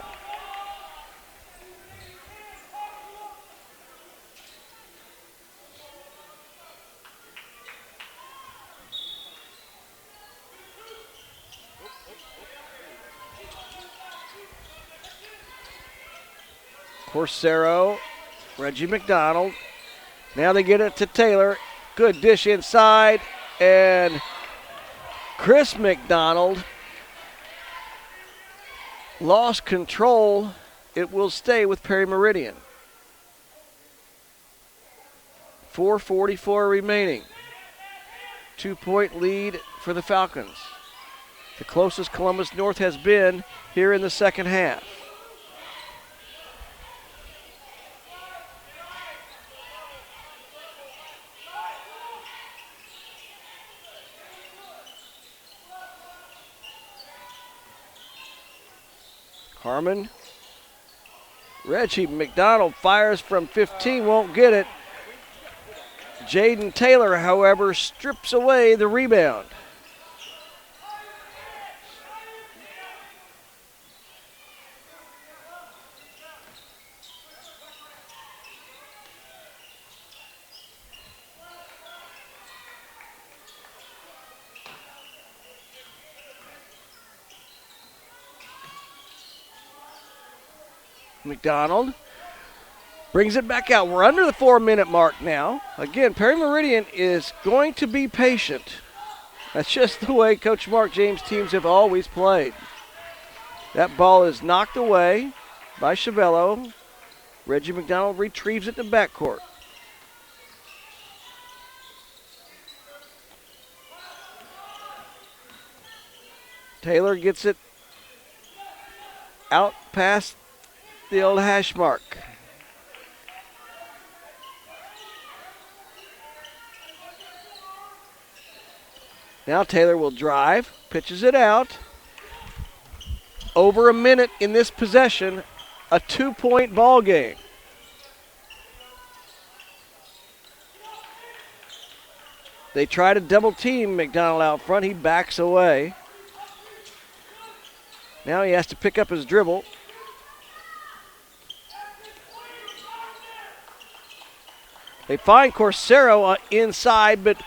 S1: Corsaro, Reggie McDonald. Now they get it to Taylor. Good dish inside, and Chris McDonald lost control. It will stay with Perry Meridian. 4:44 remaining. 2-point lead for the Falcons. The closest Columbus North has been here in the second half. Harmon. Reggie McDonald fires from 15, won't get it. Jaden Taylor, however, strips away the rebound. McDonald brings it back out. We're under the 4-minute mark now. Again, Perry Meridian is going to be patient. That's just the way Coach Mark James' teams have always played. That ball is knocked away by Chavello. Reggie McDonald retrieves it to backcourt. Taylor gets it out past the old hash mark. Now Taylor will drive, pitches it out. Over a minute in this possession, a 2-point ball game. They try to double team McDonald out front. He backs away. Now he has to pick up his dribble. They find Corsaro inside, but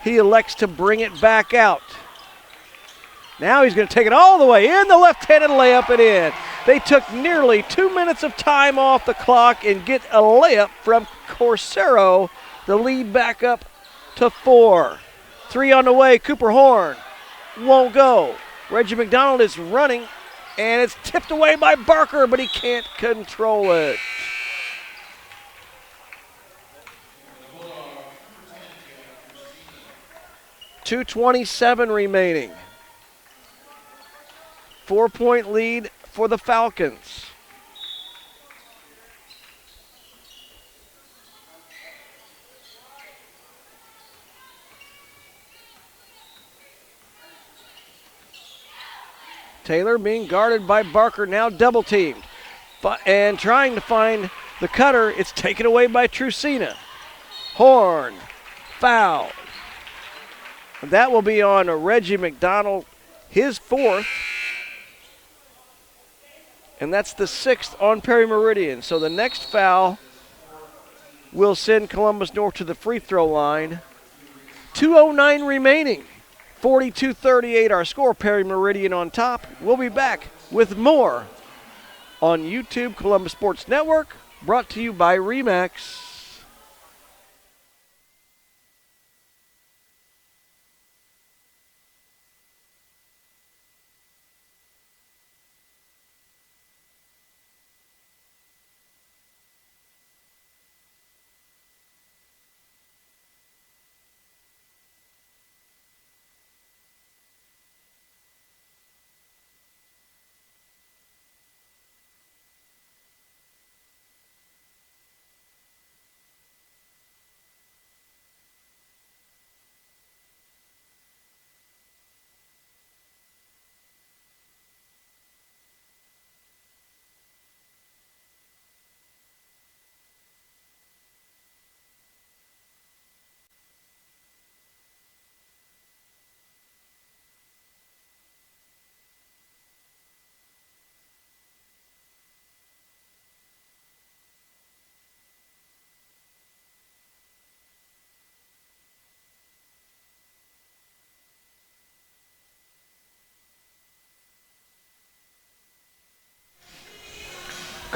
S1: he elects to bring it back out. Now he's going to take it all the way in, the left-handed layup and in. They took nearly 2 minutes of time off the clock and get a layup from Corsaro. The lead back up to 4. 3 on the way, Cooper Horn won't go. Reggie McDonald is running, and it's tipped away by Barker, but he can't control it. 2:27 remaining. 4-point lead for the Falcons. Taylor being guarded by Barker, now double teamed. And trying to find the cutter, it's taken away by Trucina. Horn, foul. That will be on Reggie McDonald, his 4th. And that's the 6th on Perry Meridian. So the next foul will send Columbus North to the free throw line. 2:09 remaining. 42-38 our score. Perry Meridian on top. We'll be back with more on YouTube Columbus Sports Network, brought to you by RE/MAX.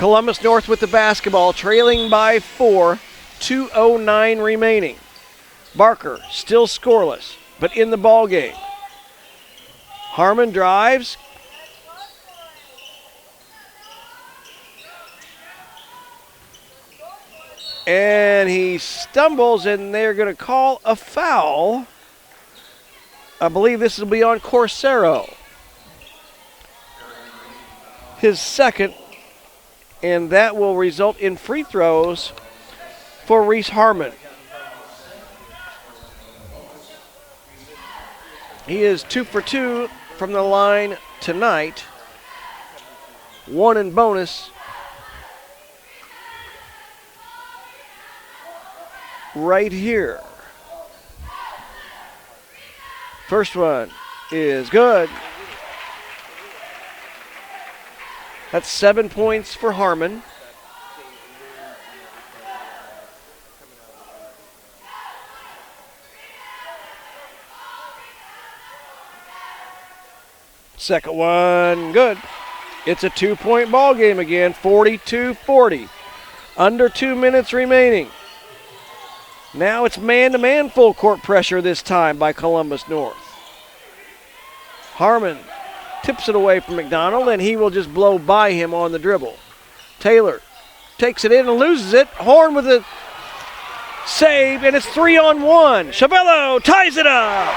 S1: Columbus North with the basketball, trailing by 4, 2:09 remaining. Barker still scoreless, but in the ball game. Harmon drives. And he stumbles, and they're going to call a foul. I believe this will be on Corsero. His second, and that will result in free throws for Reese Harmon. He is 2 for 2 from the line tonight. 1 in bonus. Right here. First one is good. That's 7 points for Harmon. Second one, good. It's a 2-point ball game again, 42-40. Under 2 minutes remaining. Now it's man-to-man full court pressure this time by Columbus North. Harmon tips it away from McDonald, and he will just blow by him on the dribble. Taylor takes it in and loses it. Horn with a save, and it's 3-on-1. Chavello ties it up.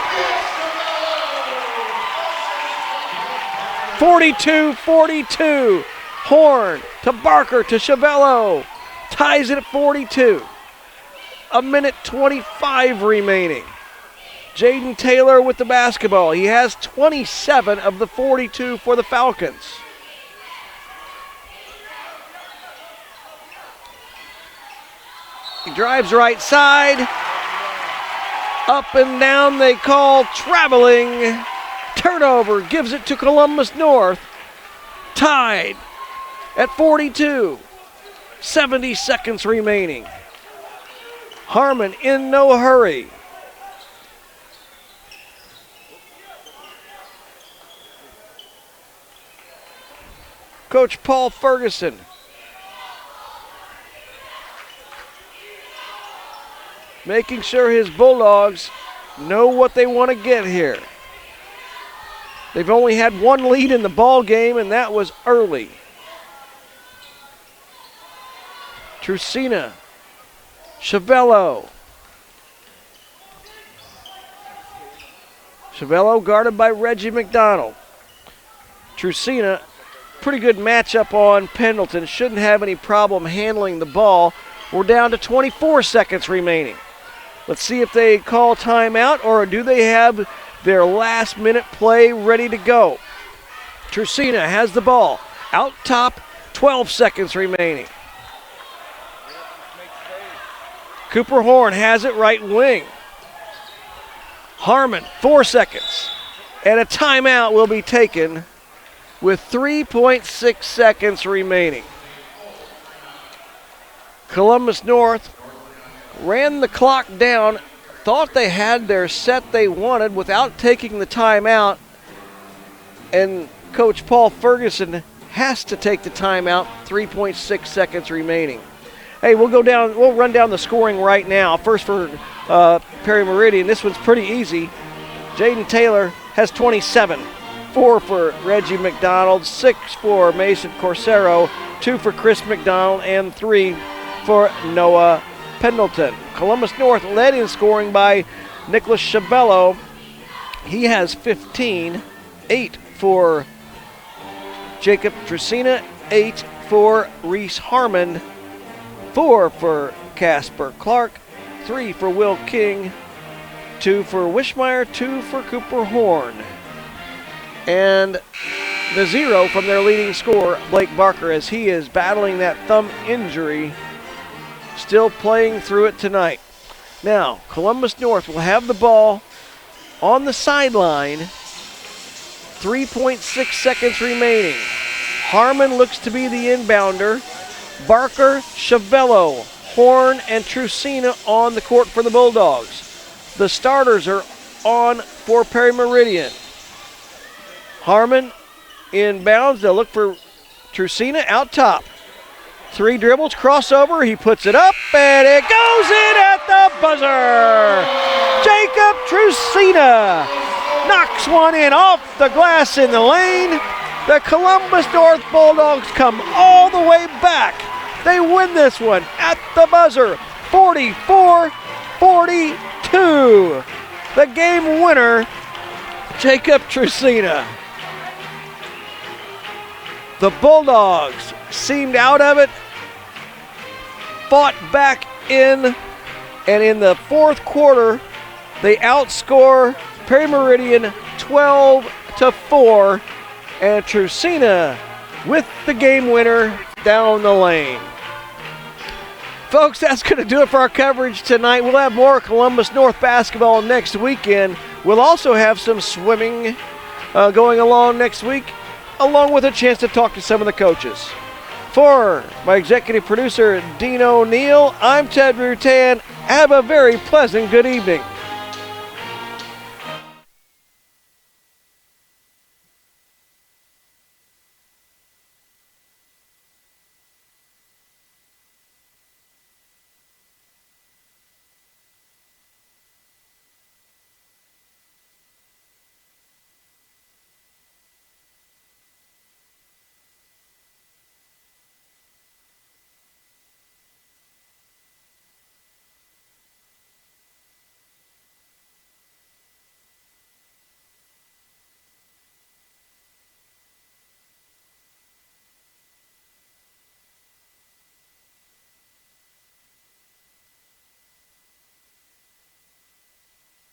S1: 42-42. Horn to Barker to Chavello. Ties it at 42. A minute 25 remaining. Jaden Taylor with the basketball. He has 27 of the 42 for the Falcons. He drives right side. Up and down they call traveling. Turnover gives it to Columbus North. Tied at 42. 70 seconds remaining. Harmon in no hurry. Coach Paul Ferguson making sure his Bulldogs know what they want to get here. They've only had one lead in the ball game, and that was early. Trusina, Chavello. Chavello guarded by Reggie McDonald. Trusina, pretty good matchup on Pendleton. Shouldn't have any problem handling the ball. We're down to 24 seconds remaining. Let's see if they call timeout, or do they have their last minute play ready to go. Trusina has the ball. Out top, 12 seconds remaining. Cooper Horn has it right wing. Harmon, 4 seconds. And a timeout will be taken with 3.6 seconds remaining. Columbus North ran the clock down, thought they had their set they wanted without taking the timeout, and Coach Paul Ferguson has to take the timeout, 3.6 seconds remaining. Hey, we'll run down the scoring right now. First for Perry Meridian, this one's pretty easy. Jaden Taylor has 27. 4 for Reggie McDonald, 6 for Mason Corsero, 2 for Chris McDonald, and 3 for Noah Pendleton. Columbus North led in scoring by Nicholas Chavello. He has 15, 8 for Jacob Trusina, 8 for Reese Harmon, 4 for Casper Clark, 3 for Will King, 2 for Wishmeyer, 2 for Cooper Horn. And the 0 from their leading scorer, Blake Barker, as he is battling that thumb injury, still playing through it tonight. Now, Columbus North will have the ball on the sideline. 3.6 seconds remaining. Harmon looks to be the inbounder. Barker, Chavello, Horn, and Trusina on the court for the Bulldogs. The starters are on for Perry Meridian. Harmon inbounds. They'll look for Trusina out top. 3 dribbles, crossover, he puts it up, and it goes in at the buzzer. Jacob Trusina knocks one in off the glass in the lane. The Columbus North Bulldogs come all the way back. They win this one at the buzzer, 44-42. The game winner, Jacob Trusina. The Bulldogs seemed out of it, fought back in, and in the fourth quarter, they outscore Perry Meridian 12-4, and Trusina with the game winner down the lane. Folks, that's going to do it for our coverage tonight. We'll have more Columbus North basketball next weekend. We'll also have some swimming going along next week, along with a chance to talk to some of the coaches. For my executive producer, Dean O'Neill, I'm Ted Rutan. Have a very pleasant good evening.